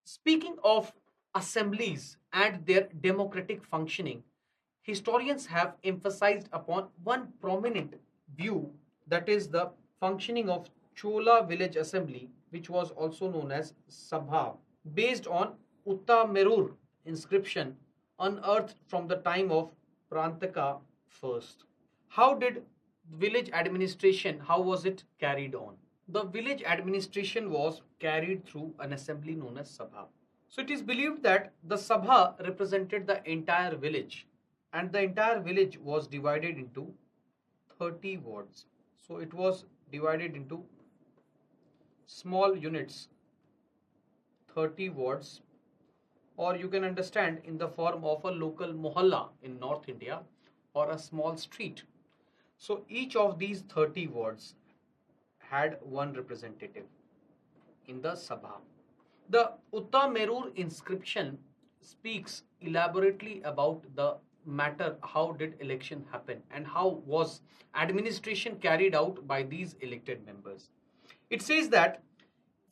Speaking of assemblies and their democratic functioning, historians have emphasized upon one prominent view, that is the functioning of Chola village assembly, which was also known as Sabha, based on Uttamerur inscription unearthed from the time of Prantaka first. How did village administration, how was it carried on? The village administration was carried through an assembly known as Sabha. So it is believed that the Sabha represented the entire village, and the entire village was divided into 30 wards. So it was divided into small units, 30 wards, or you can understand in the form of a local mohalla in North India or a small street. So each of these 30 wards had one representative in the Sabha. The Uttamerur inscription speaks elaborately about the matter, how did election happen and how was administration carried out by these elected members. It says that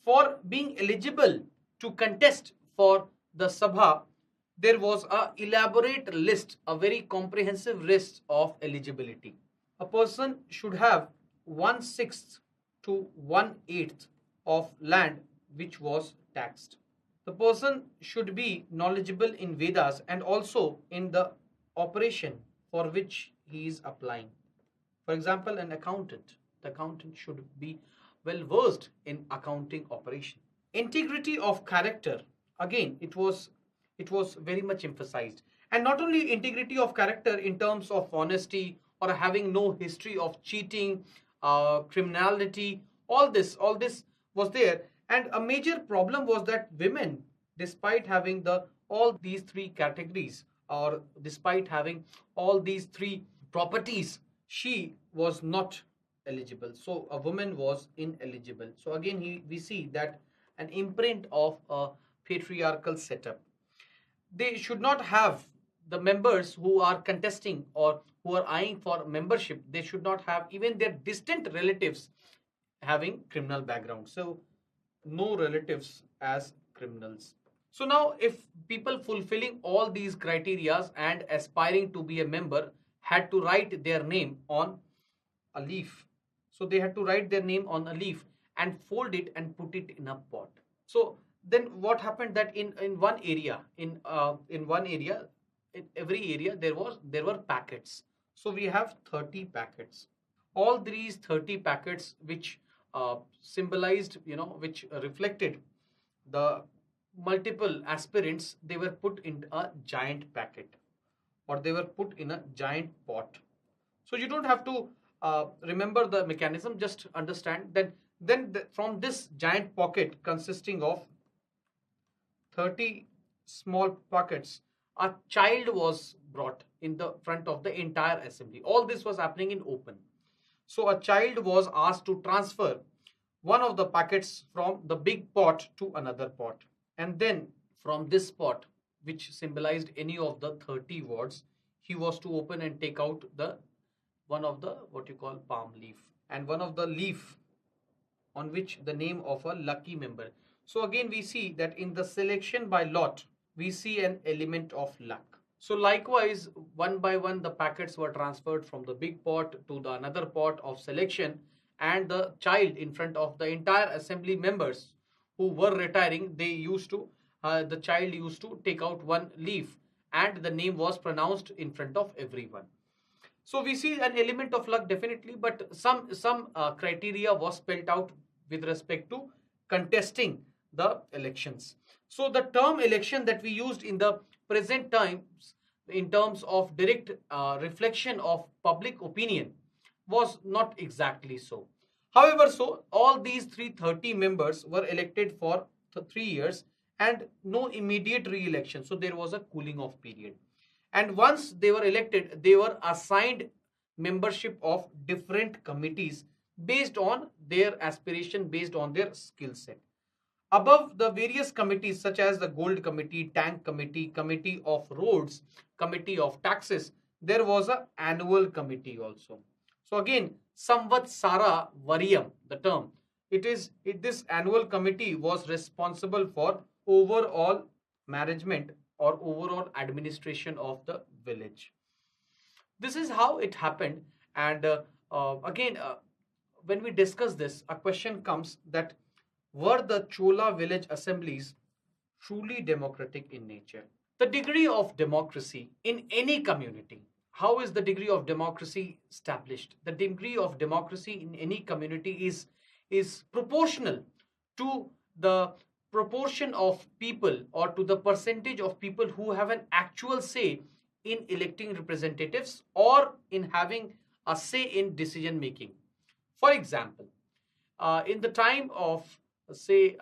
for being eligible to contest for the Sabha, there was a elaborate list, a very comprehensive list of eligibility. A person should have 1/6 to 1/8 of land which was taxed. The person should be knowledgeable in Vedas and also in the operation for which he is applying. For example, an accountant. The accountant should be well versed in accounting operation. Integrity of character. Again, it was very much emphasized. And not only integrity of character in terms of honesty or having no history of cheating, criminality, all this was there. And a major problem was that women, despite having the all these three categories, or despite having all these three properties, she was not eligible. So a woman was ineligible. So again, we see that an imprint of a patriarchal setup. They should not have, the members who are contesting or who are eyeing for membership, they should not have even their distant relatives having criminal background. So no relatives as criminals. So now if people fulfilling all these criterias and aspiring to be a member had to write their name on a leaf. So they had to write their name on a leaf and fold it and put it in a pot. So then what happened, that in one area, in one area, in every area there were packets. So we have 30 packets. All these 30 packets which symbolized, which reflected the multiple aspirants, they were put in a giant packet, or they were put in a giant pot. So you don't have to remember the mechanism, just understand that from this giant pocket consisting of 30 small pockets, a child was brought in the front of the entire assembly. All this was happening in open. So a child was asked to transfer one of the packets from the big pot to another pot. And then from this pot, which symbolized any of the 30 wards, he was to open and take out the one of the what you call palm leaf, and one of the leaf on which the name of a lucky member. So again we see that in the selection by lot, we see an element of luck. So likewise, one by one the packets were transferred from the big pot to the another pot of selection, and the child in front of the entire assembly members who were retiring, they used to the child used to take out one leaf, and the name was pronounced in front of everyone. So we see an element of luck definitely, but some criteria was spelled out with respect to contesting the elections. So the term election that we used in the present times in terms of direct reflection of public opinion was not exactly so. However, so all these 330 members were elected for 3 years and no immediate re-election. So there was a cooling off period. And once they were elected, they were assigned membership of different committees based on their aspiration, based on their skill set. Above the various committees such as the Gold Committee, Tank Committee, Committee of Roads, Committee of Taxes, there was an annual committee also. So again, Samvatsara Varyam, the term, This annual committee was responsible for overall management or overall administration of the village. This is how it happened. And again, when we discuss this, a question comes that were the Chola village assemblies truly democratic in nature? The degree of democracy in any community. How is the degree of democracy established? The degree of democracy in any community is proportional to the proportion of people or to the percentage of people who have an actual say in electing representatives or in having a say in decision making. For example, in the time of, say,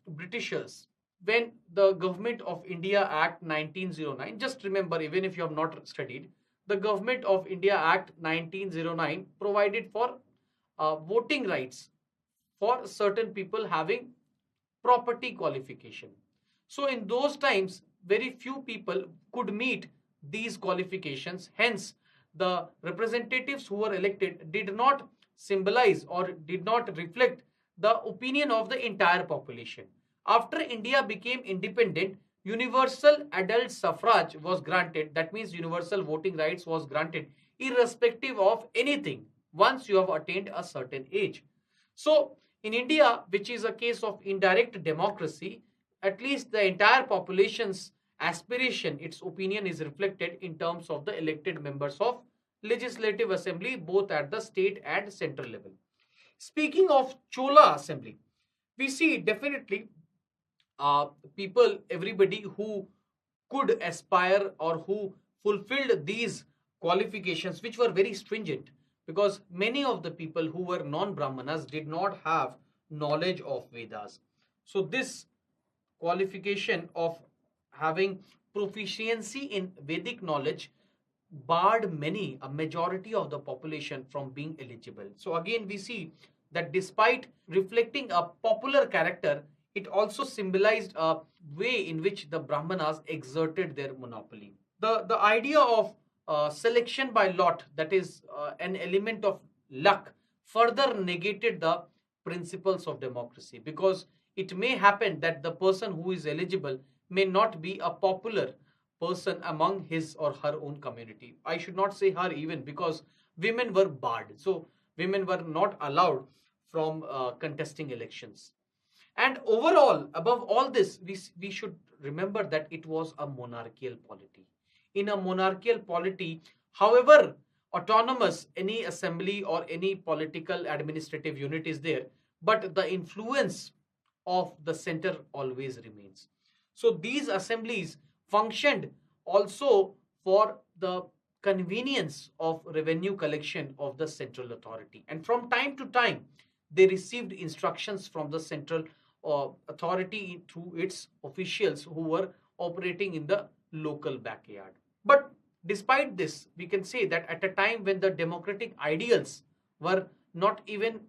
Britishers, when the Government of India Act 1909, just remember, even if you have not studied, the Government of India Act 1909 provided for voting rights for certain people having property qualification. So in those times, very few people could meet these qualifications. Hence, the representatives who were elected did not symbolize or did not reflect the opinion of the entire population. After India became independent, universal adult suffrage was granted. That means universal voting rights was granted irrespective of anything once you have attained a certain age. So in India, which is a case of indirect democracy, at least the entire population's aspiration, its opinion is reflected in terms of the elected members of legislative assembly, both at the state and central level. Speaking of Chola assembly, we see definitely people, everybody who could aspire or who fulfilled these qualifications, which were very stringent, because many of the people who were non-Brahmanas did not have knowledge of Vedas. So this qualification of having proficiency in Vedic knowledge barred many, a majority of the population from being eligible. So again, we see that despite reflecting a popular character, it also symbolized a way in which the Brahmanas exerted their monopoly. The idea of selection by lot, that is an element of luck, further negated the principles of democracy, because it may happen that the person who is eligible may not be a popular person among his or her own community. I should not say her even, because women were barred. So women were not allowed from contesting elections. And overall, above all this, we should remember that it was a monarchical polity. In a monarchical polity, however autonomous any assembly or any political administrative unit is there, but the influence of the center always remains. So these assemblies functioned also for the convenience of revenue collection of the central authority. And from time to time, they received instructions from the central authority through its officials who were operating in the local backyard. But despite this, we can say that at a time when the democratic ideals were not even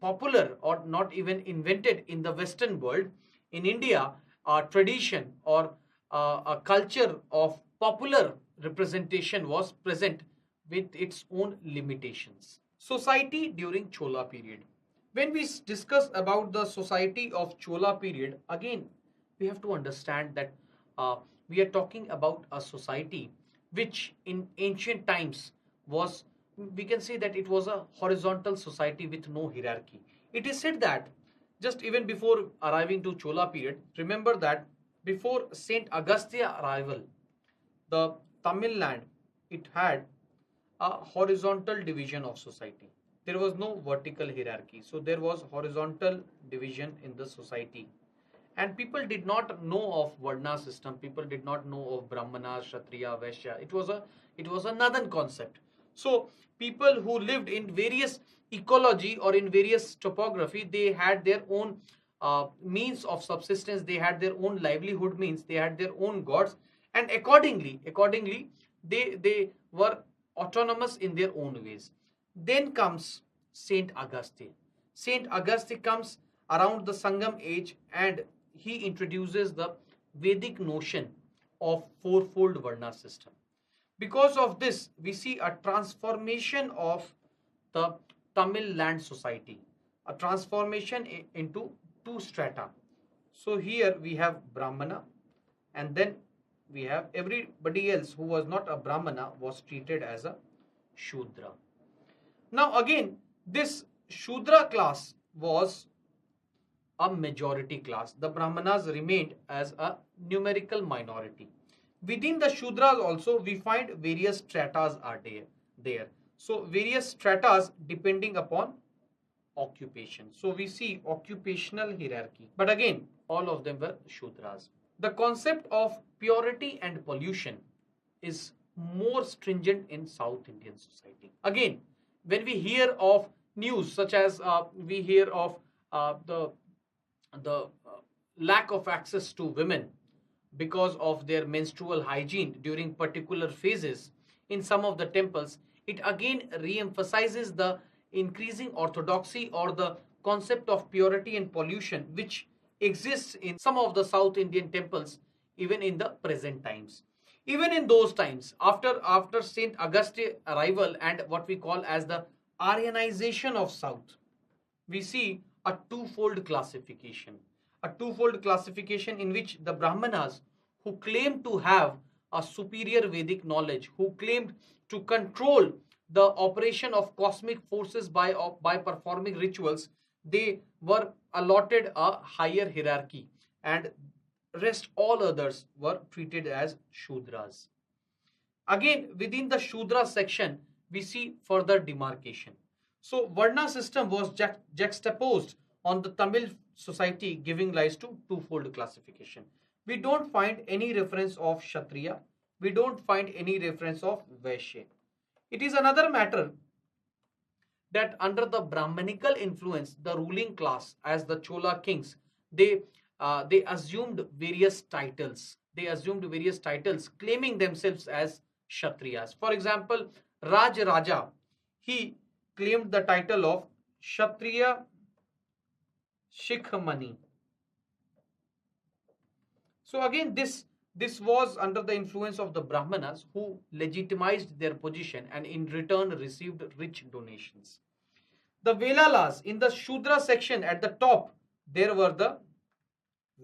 popular or not even invented in the Western world, in India, a tradition or a culture of popular representation was present with its own limitations. Society during Chola period. When we discuss about the society of Chola period, again, we have to understand that we are talking about a society which in ancient times was, we can say that it was a horizontal society with no hierarchy. It is said that just even before arriving to Chola period, remember that before Saint Agastya arrival, the Tamil land, it had a horizontal division of society. There was no vertical hierarchy. So there was horizontal division in the society. And people did not know of Varna system. People did not know of Brahmana, Kshatriya, Vaishya. It was another concept. So people who lived in various ecology or in various topography, they had their own means of subsistence. They had their own livelihood means. They had their own gods, and accordingly, they were autonomous in their own ways. Then comes Saint Augustine. Saint Augustine comes around the Sangam age, and he introduces the Vedic notion of fourfold Varna system. Because of this, we see a transformation of the Tamil land society. a transformation into two strata. So here we have Brahmana, and then we have everybody else who was not a Brahmana was treated as a Shudra. Now again, this Shudra class was a majority class. The Brahmanas remained as a numerical minority. Within the Shudras also we find various stratas are there. So various stratas depending upon occupation. So we see occupational hierarchy. But again, all of them were Shudras. The concept of purity and pollution is more stringent in South Indian society. Again, when we hear of news such as we hear of the lack of access to women because of their menstrual hygiene during particular phases in some of the temples, it again re-emphasizes the increasing orthodoxy or the concept of purity and pollution which exists in some of the South Indian temples even in the present times. Even in those times, after Saint Augustine's arrival and what we call as the Aryanization of South, we see a twofold classification. A twofold classification in which the Brahmanas, who claimed to have a superior Vedic knowledge, who claimed to control the operation of cosmic forces by performing rituals, they were allotted a higher hierarchy, and rest all others were treated as Shudras. Again, within the Shudra section, we see further demarcation. So, Varna system was juxtaposed on the Tamil society, giving rise to twofold classification. We don't find any reference of Kshatriya. We don't find any reference of Vaishya. It is another matter that under the Brahmanical influence, the ruling class, as the Chola kings, they assumed various titles. They assumed various titles, claiming themselves as Kshatriyas. For example, Raj Raja, he claimed the title of Kshatriya Shikhamani. So again, this was under the influence of the Brahmanas who legitimized their position and in return received rich donations. The Velalas in the Shudra section at the top, there were the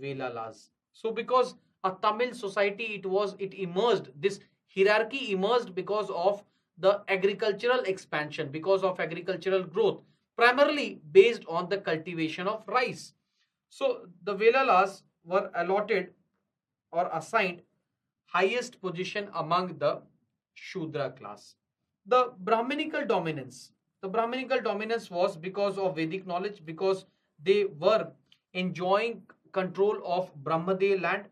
Velalas. So because a Tamil society, it emerged, this hierarchy emerged because of the agricultural expansion, because of agricultural growth, primarily based on the cultivation of rice. So the Velalas were allotted or assigned highest position among the Shudra class. The Brahminical dominance. The Brahminical dominance was because of Vedic knowledge, because they were enjoying control of Brahmadev land,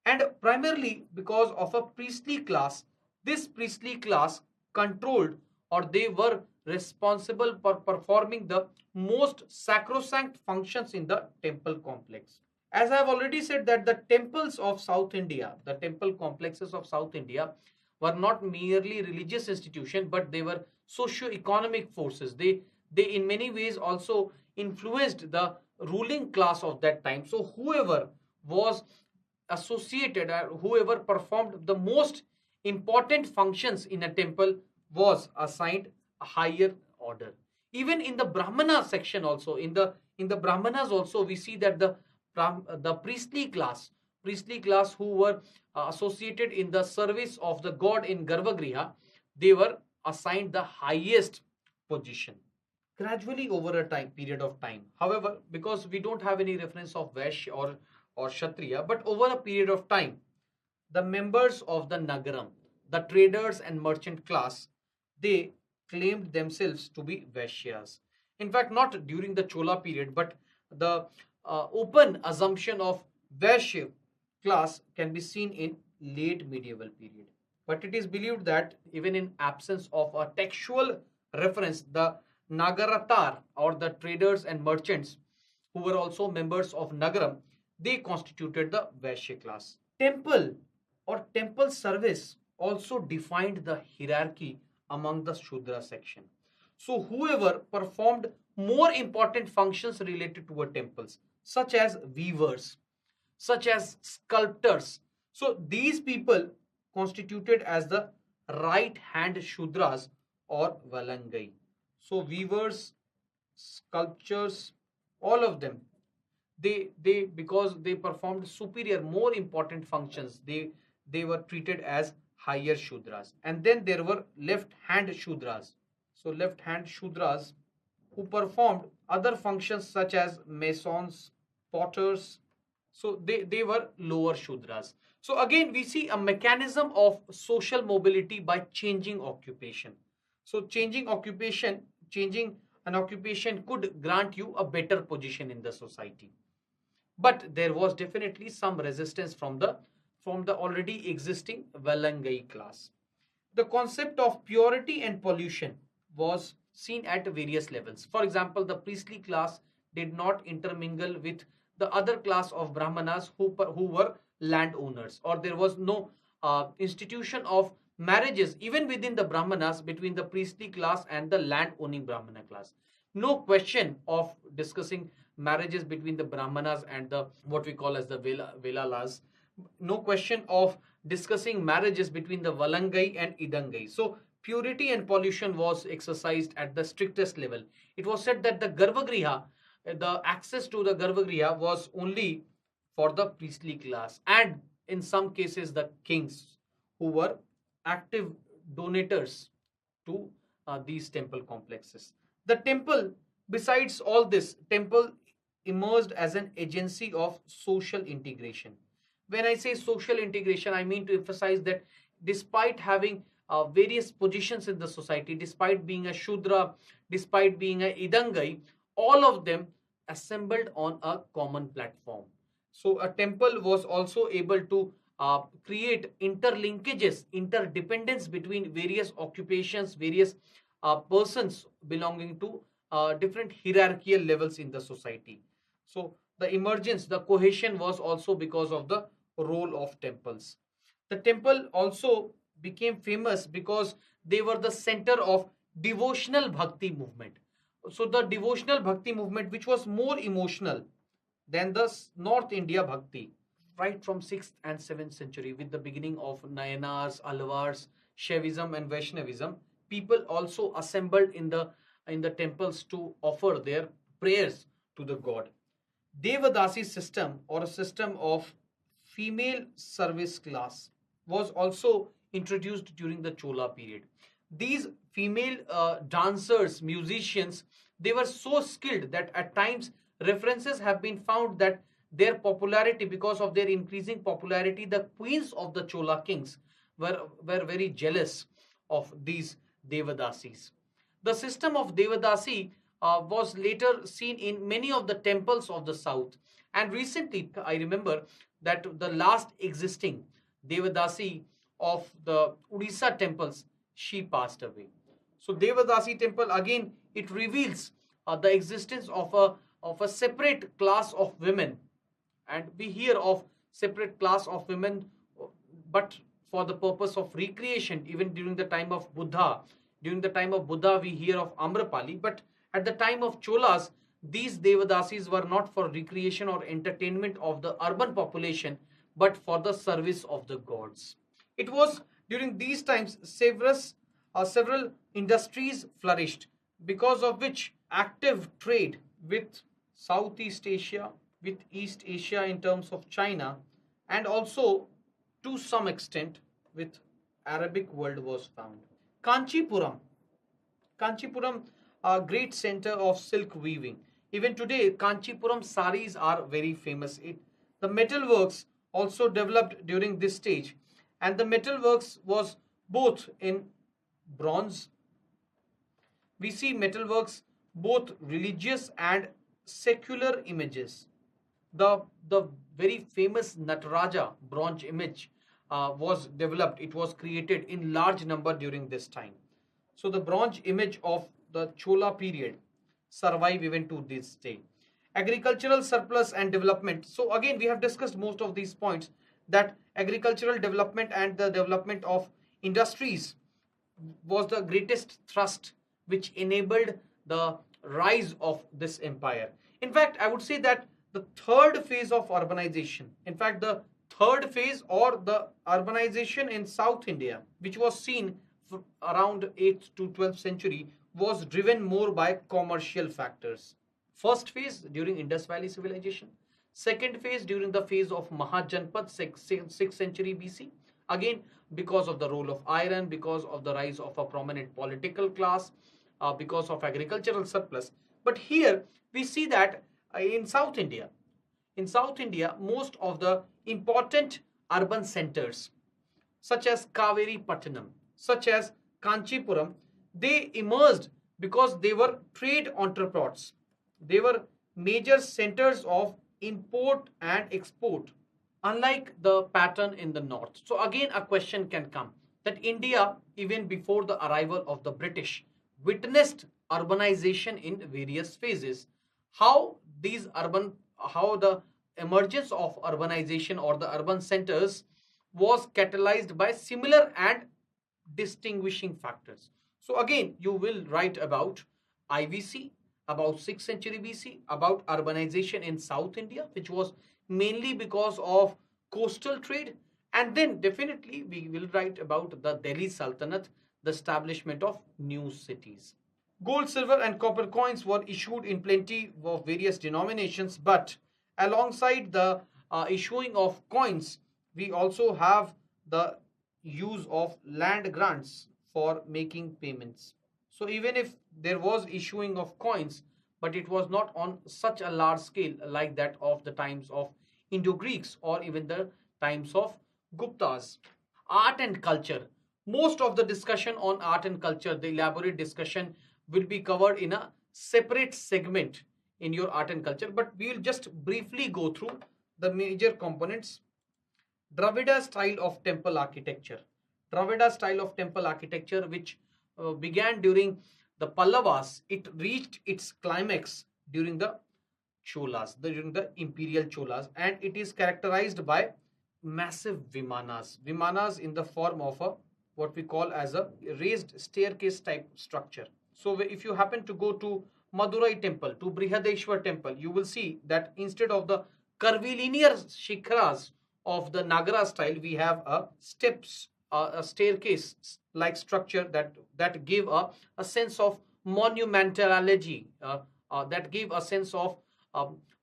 and primarily because of a priestly class. This priestly class controlled, or they were responsible for performing the most sacrosanct functions in the temple complex. As I have already said that the temples of South India, the temple complexes of South India were not merely religious institutions, but they were socio-economic forces. They in many ways also influenced the ruling class of that time. So whoever was associated or whoever performed the most important functions in a temple was assigned a higher order. Even in the Brahmana section also, in the Brahmanas also, we see that the priestly class who were associated in the service of the god in Garbhagriha, they were assigned the highest position gradually over a time period of time. However, because we don't have any reference of Vaishya or Kshatriya, but over a period of time, the members of the Nagaram, the traders and merchant class, they claimed themselves to be Vaishyas. In fact, not during the Chola period, but the open assumption of Vaishya class can be seen in late medieval period. But it is believed that even in absence of a textual reference, the Nagaratar or the traders and merchants who were also members of Nagaram, they constituted the Vaishya class. Temple or temple service also defined the hierarchy among the Shudra section. So whoever performed more important functions related to a temples, such as weavers, such as sculptors, so these people constituted as the right hand Shudras or Valangai. So weavers, sculptors, All of them, they because they performed superior, more important functions, they were treated as higher Shudras. And then there were left hand Shudras. So left hand Shudras who performed other functions such as masons, potters. So they were lower Shudras. So again, we see a mechanism of social mobility by changing occupation. So changing an occupation could grant you a better position in the society. But there was definitely some resistance from the already existing Valangai class. The concept of purity and pollution was seen at various levels. For example, the priestly class did not intermingle with the other class of Brahmanas who were landowners, or there was no institution of marriages even within the Brahmanas between the priestly class and the land owning Brahmana class. No question of discussing marriages between the Brahmanas and the what we call as the Velalas. No question of discussing marriages between the Valangai and Idangai. So purity and pollution was exercised at the strictest level. It was said that the Garbhagriha, the access to the Garbhagriha was only for the priestly class, and in some cases the kings who were active donators to these temple complexes. The temple, besides all this, temple emerged as an agency of social integration. When I say social integration, I mean to emphasize that despite having various positions in the society, despite being a Shudra, despite being a Idangai, all of them assembled on a common platform. So a temple was also able to create interlinkages, interdependence between various occupations, various persons belonging to different hierarchical levels in the society. So the emergence, the cohesion was also because of the role of temples. The temple also became famous because they were the center of devotional bhakti movement. So the devotional bhakti movement, which was more emotional than the North India bhakti, right from 6th and 7th century, with the beginning of Nayanars, Alvars, Shaivism and Vaishnavism, people also assembled in the temples to offer their prayers to the god. Devadasi system, or a system of female service class, was also introduced during the Chola period. These female dancers, musicians, they were so skilled that at times references have been found that their popularity, because of their increasing popularity, the queens of the Chola kings were very jealous of these Devadasis. The system of Devadasi was later seen in many of the temples of the south. And recently, I remember that the last existing Devadasi of the Odisha temples, she passed away. So Devadasi temple, again, it reveals the existence of a separate class of women, and we hear of separate class of women, but for the purpose of recreation. Even during the time of Buddha, we hear of Amrapali, but at the time of Cholas, these Devadasis were not for recreation or entertainment of the urban population, but for the service of the gods. It was during these times several industries flourished, because of which active trade with Southeast Asia, with East Asia in terms of China, and also to some extent with Arabic world was found. Kanchipuram, Kanchipuram, a great center of silk weaving. Even today, Kanchipuram saris are very famous. The metalworks also developed during this stage, and the metalworks was both in bronze. We see metalworks both religious and secular images. The very famous Nataraja bronze image was developed. It was created in large number during this time. So the bronze image of the Chola period survive even to this day. Agricultural surplus and development. So again, we have discussed most of these points, that agricultural development and the development of industries was the greatest thrust which enabled the rise of this empire. In fact, I would say that the third phase of urbanization, in fact, the third phase or the urbanization in South India, which was seen around 8th to 12th century, was driven more by commercial factors. First phase during Indus Valley civilization. Second phase during the phase of Mahajanpad, 6th century BC. Again, because of the role of iron, because of the rise of a prominent political class, because of agricultural surplus. But here we see that in South India, most of the important urban centers such as Kaveri Pattanam, such as Kanchipuram, they emerged because they were trade entrepreneurs. They were major centers of import and export, unlike the pattern in the north. So, again, a question can come that India, even before the arrival of the British, witnessed urbanization in various phases. How these urban, how the emergence of urbanization or the urban centers was catalyzed by similar and distinguishing factors. So again, you will write about IVC, about 6th century BC, about urbanization in South India, which was mainly because of coastal trade. And then definitely we will write about the Delhi Sultanate, the establishment of new cities. Gold, silver, and copper coins were issued in plenty of various denominations, but alongside the issuing of coins, we also have the use of land grants for making payments. So, even if there was issuing of coins, but it was not on such a large scale like that of the times of Indo Greeks or even the times of Guptas. Art and culture. Most of the discussion on art and culture, the elaborate discussion, will be covered in a separate segment in your art and culture, but we will just briefly go through the major components. Dravida style of temple architecture. Dravida style of temple architecture, which began during the Pallavas, it reached its climax during the Cholas, during the Imperial Cholas, and it is characterized by massive vimanas. Vimanas in the form of a what we call as a raised staircase type structure. So if you happen to go to Madurai temple, to Brihadeshwar temple, you will see that instead of the curvilinear shikras of the Nagara style, we have a steps, a staircase like structure that give a sense of monumentality, that give a sense of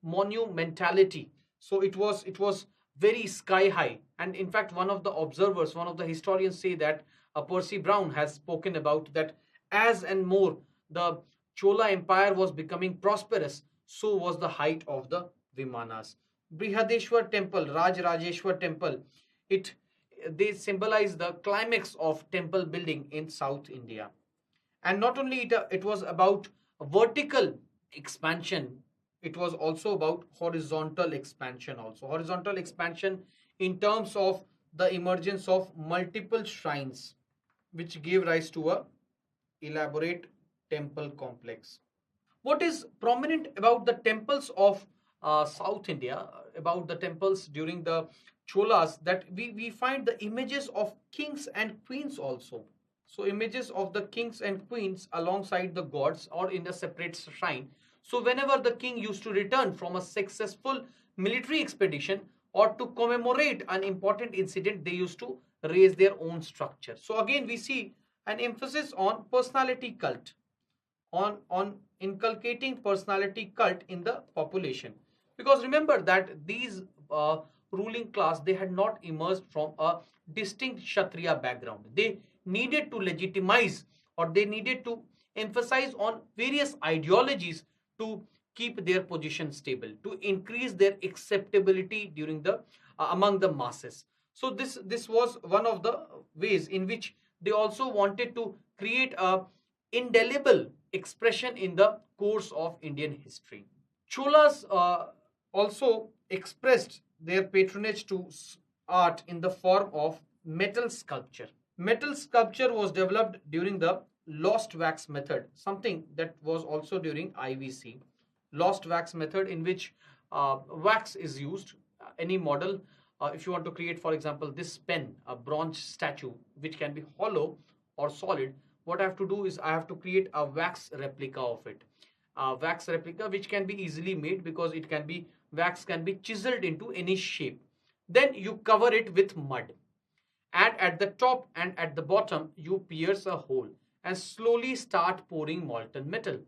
monumentality. So it was very sky high, and in fact one of the observers, one of the historians say that Percy Brown has spoken about that as and more the Chola Empire was becoming prosperous, so was the height of the Vimanas. Brihadeshwar temple, Raj Rajeshwar temple, it they symbolize the climax of temple building in South India. And not only it was about vertical expansion, it was also about horizontal expansion also. Horizontal expansion in terms of the emergence of multiple shrines, which gave rise to a elaborate temple complex. What is prominent about the temples of South India, about the temples during the Cholas, that we find the images of kings and queens also. So images of the kings and queens alongside the gods or in a separate shrine. So whenever the king used to return from a successful military expedition or to commemorate an important incident, they used to raise their own structure. So again, we see an emphasis on personality cult, on inculcating personality cult in the population, because remember that these ruling class, they had not emerged from a distinct kshatriya background. They needed to legitimize, or they needed to emphasize on various ideologies to keep their position stable, to increase their acceptability during the among the masses. So this was one of the ways in which they also wanted to create a indelible expression in the course of Indian history. Cholas also expressed their patronage to art in the form of metal sculpture. Metal sculpture was developed during the lost wax method, something that was also during IVC. Lost wax method, in which wax is used, any model. If you want to create, for example, this pen, a bronze statue, which can be hollow or solid, what I have to do is I have to create a wax replica of it. A wax replica which can be easily made, because it can be, wax can be chiseled into any shape. Then you cover it with mud, and at the top and at the bottom you pierce a hole and slowly start pouring molten metal.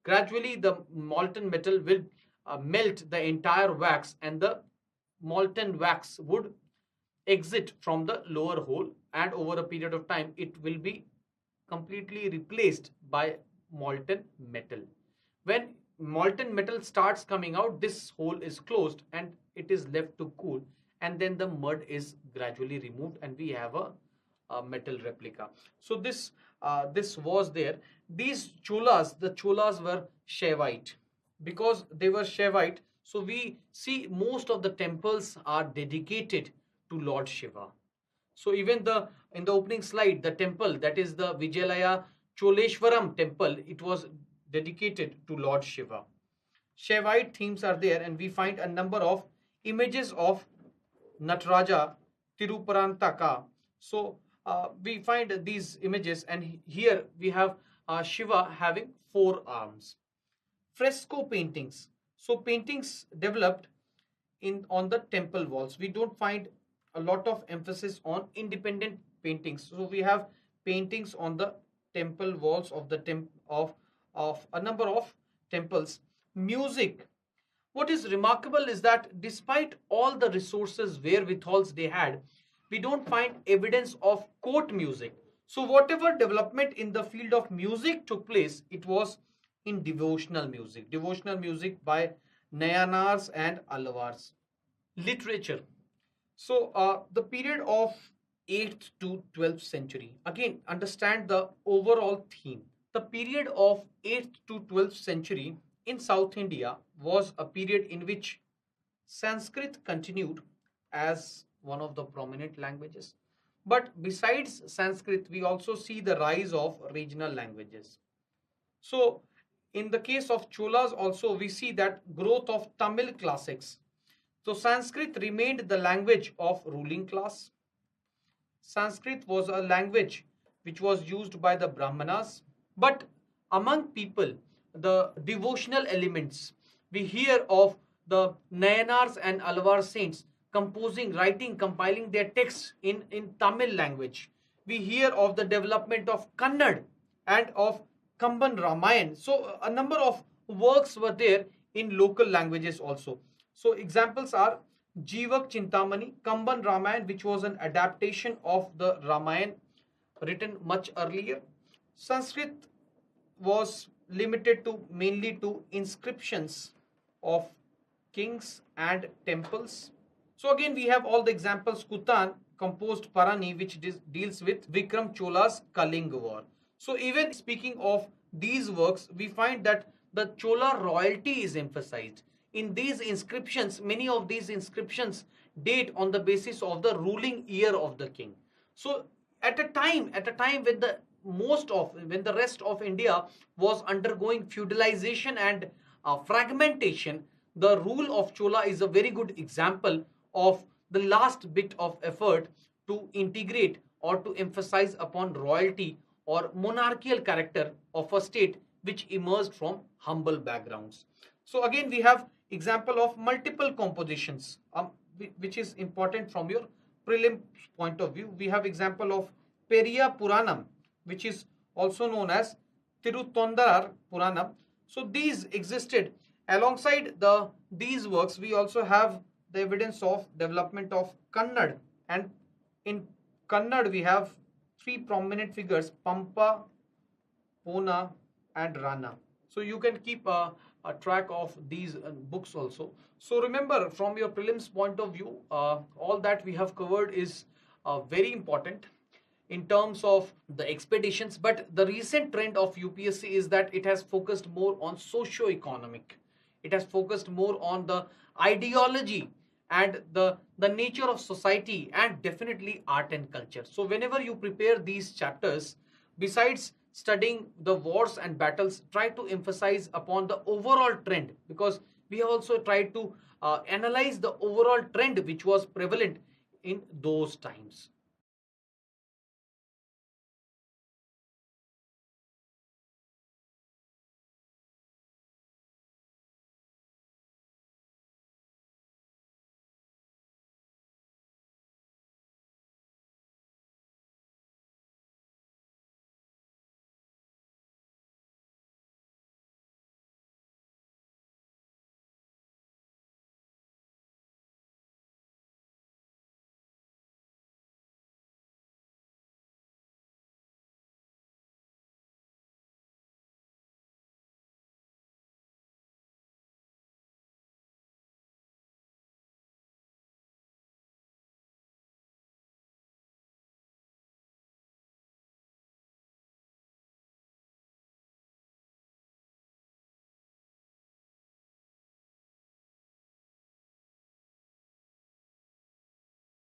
Gradually, the molten metal will melt the entire wax, and the molten wax would exit from the lower hole, and over a period of time it will be completely replaced by molten metal. When molten metal starts coming out, this hole is closed and it is left to cool, and then the mud is gradually removed and we have a metal replica. So this was there. These cholas, the cholas were Shaivite. Because they were Shaivite, so we see most of the temples are dedicated to Lord Shiva. So even the in the opening slide, the temple, that is the Vijayalaya Choleshwaram temple, it was dedicated to Lord Shiva. Shaivite themes are there, and we find a number of images of Nataraja Tiruparantaka. So we find these images, and here we have Shiva having four arms. Fresco paintings. So paintings developed in on the temple walls. We don't find a lot of emphasis on independent paintings. So we have paintings on the temple walls of the of a number of temples. Music. What is remarkable is that despite all the resources wherewithals they had, we don't find evidence of court music. So whatever development in the field of music took place, it was in devotional music by Nayanars and Alvars. Literature. So the period of 8th to 12th century. Again, understand the overall theme. The period of 8th to 12th century in South India was a period in which Sanskrit continued as one of the prominent languages. But besides Sanskrit, we also see the rise of regional languages. So, in the case of Cholas, also we see that growth of Tamil classics. So, Sanskrit remained the language of ruling class. Sanskrit was a language which was used by the Brahmanas, but among people, the devotional elements, we hear of the Nayanars and Alvar saints composing, writing, compiling their texts in Tamil language. We hear of the development of Kannada and of Kamban Ramayan. So, a number of works were there in local languages also. So, examples are Jivak Chintamani, Kamban Ramayan, which was an adaptation of the Ramayan written much earlier. Sanskrit was limited to mainly to inscriptions of kings and temples. So again we have all the examples. Kutan composed Parani, which deals with Vikram Chola's Kalinga war. So even speaking of these works, we find that the Chola royalty is emphasized. In these inscriptions, many of these inscriptions date on the basis of the ruling year of the king. So at a time when the rest of India was undergoing feudalization and fragmentation, the rule of Chola is a very good example of the last bit of effort to integrate or to emphasize upon royalty or monarchical character of a state which emerged from humble backgrounds. So again we have example of multiple compositions, which is important from your prelim point of view. We have example of Periya Puranam, which is also known as Tirutondar Puranam. So these existed alongside these works. We also have the evidence of development of Kannada, and in Kannada we have three prominent figures: Pampa, Pona, and Rana. So you can keep a track of these books also. So remember, from your prelims point of view, all that we have covered is very important in terms of the expeditions. But the recent trend of UPSC is that it has focused more on socio-economic. It has focused more on the ideology and the nature of society, and definitely art and culture. So whenever you prepare these chapters, besides studying the wars and battles, try to emphasize upon the overall trend, because we have also tried to analyze the overall trend which was prevalent in those times.